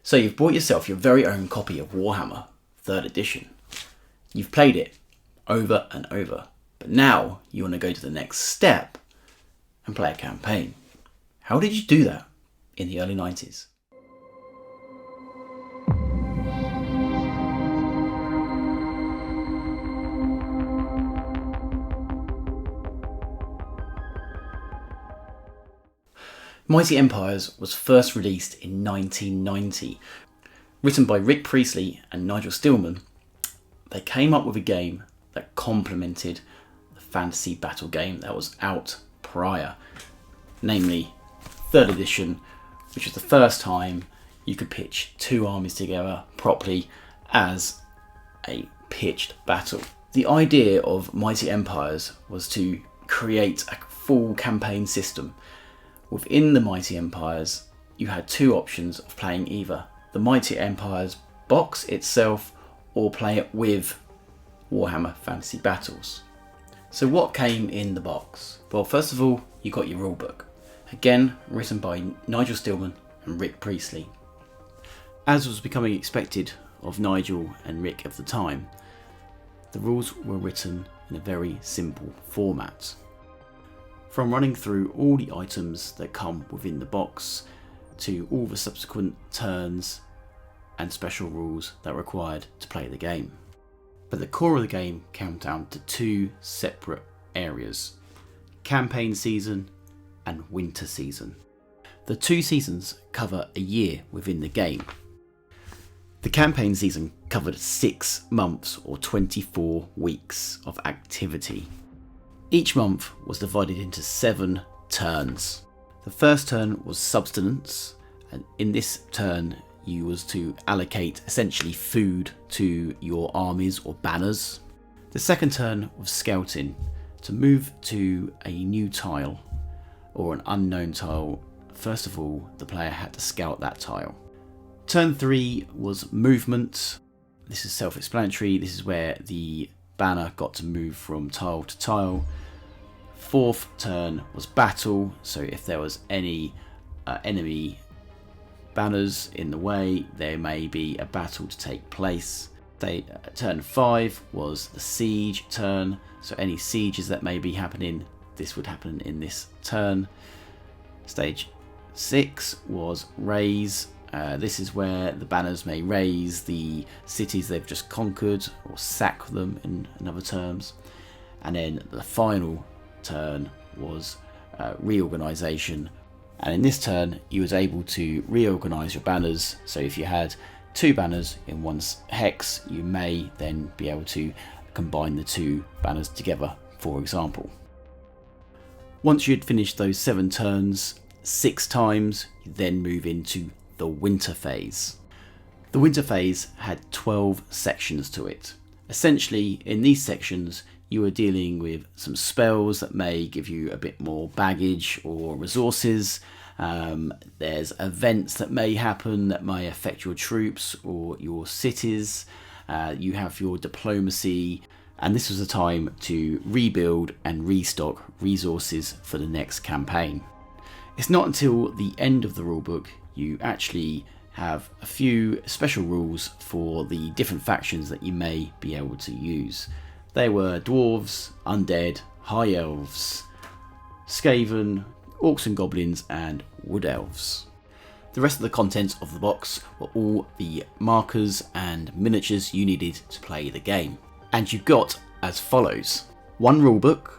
So you've bought yourself your very own copy of Warhammer 3rd edition. You've played it over and over, but now you want to go to the next step and play a campaign. How did you do that in the early 90s? Mighty Empires was first released in 1990. Written by Rick Priestley and Nigel Stillman, they came up with a game that complemented the fantasy battle game that was out prior, namely 3rd edition, which was the first time you could pitch two armies together properly as a pitched battle. The idea of Mighty Empires was to create a full campaign system. Within the Mighty Empires, you had two options of playing either the Mighty Empires box itself or play it with Warhammer Fantasy Battles. So what came in the box? Well, first of all, you got your rulebook. Again, written by Nigel Stillman and Rick Priestley. As was becoming expected of Nigel and Rick of the time, the rules were written in a very simple format. From running through all the items that come within the box to all the subsequent turns and special rules that are required to play the game. But the core of the game came down to two separate areas: campaign season and winter season. The two seasons cover a year within the game. The campaign season covered 6 months or 24 weeks of activity. Each month was divided into 7 turns. The first turn was subsistence, and in this turn you was to allocate essentially food to your armies or banners. The second turn was scouting, to move to a new tile or an unknown tile. First of all, the player had to scout that tile. Turn 3 was movement. This is self-explanatory. This is where the banner got to move from tile to tile. Fourth turn was battle, so if there was any enemy banners in the way, there may be a battle to take place. Turn 5 was the siege turn, so any sieges that may be happening, this would happen in this turn. Stage 6 was raise. This is where the banners may raise the cities they've just conquered or sack them in other terms. And then the final turn was reorganisation, and in this turn you was able to reorganise your banners. So if you had 2 banners in one hex, you may then be able to combine the 2 banners together, for example. Once you'd finished those 7 turns 6 times, you then move into the winter phase. The winter phase had 12 sections to it. Essentially, in these sections you are dealing with some spells that may give you a bit more baggage or resources. There's events that may happen that may affect your troops or your cities. You have your diplomacy, and this was a time to rebuild and restock resources for the next campaign. It's not until the end of the rulebook you actually have a few special rules for the different factions that you may be able to use. They were dwarves, undead, high elves, skaven, orcs and goblins, and wood elves. The rest of the contents of the box were all the markers and miniatures you needed to play the game. And you got as follows: 1 rulebook,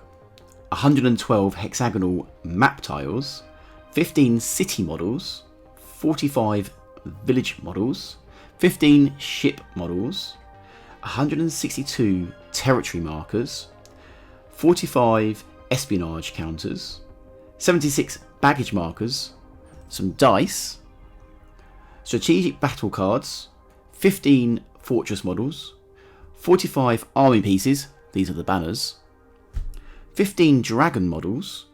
112 hexagonal map tiles, 15 city models, 45 village models, 15 ship models, 162 territory markers, 45 espionage counters, 76 baggage markers, some dice, strategic battle cards, 15 fortress models, 45 army pieces, these are the banners, 15 dragon models,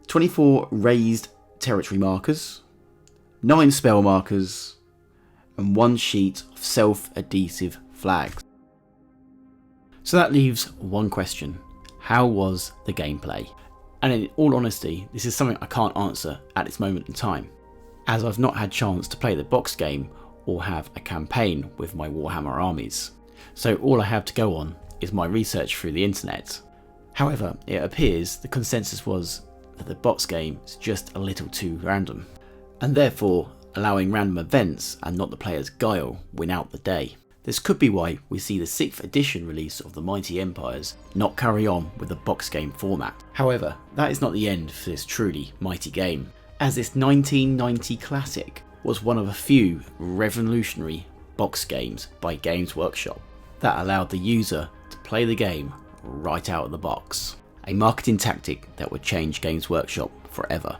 24 raised territory markers, 9 spell markers, and 1 sheet of self-adhesive flags. So that leaves one question: how was the gameplay? And in all honesty, this is something I can't answer at this moment in time. as I've not had chance to play the box game or have a campaign with my Warhammer armies. So all I have to go on is my research through the internet. However, it appears the consensus was that the box game is just a little too random, and therefore allowing random events and not the player's guile win out the day. This could be why we see the 6th edition release of the Mighty Empires not carry on with the box game format. However, that is not the end for this truly mighty game, as this 1990 classic was one of a few revolutionary box games by Games Workshop that allowed the user to play the game right out of the box. A marketing tactic that would change Games Workshop forever.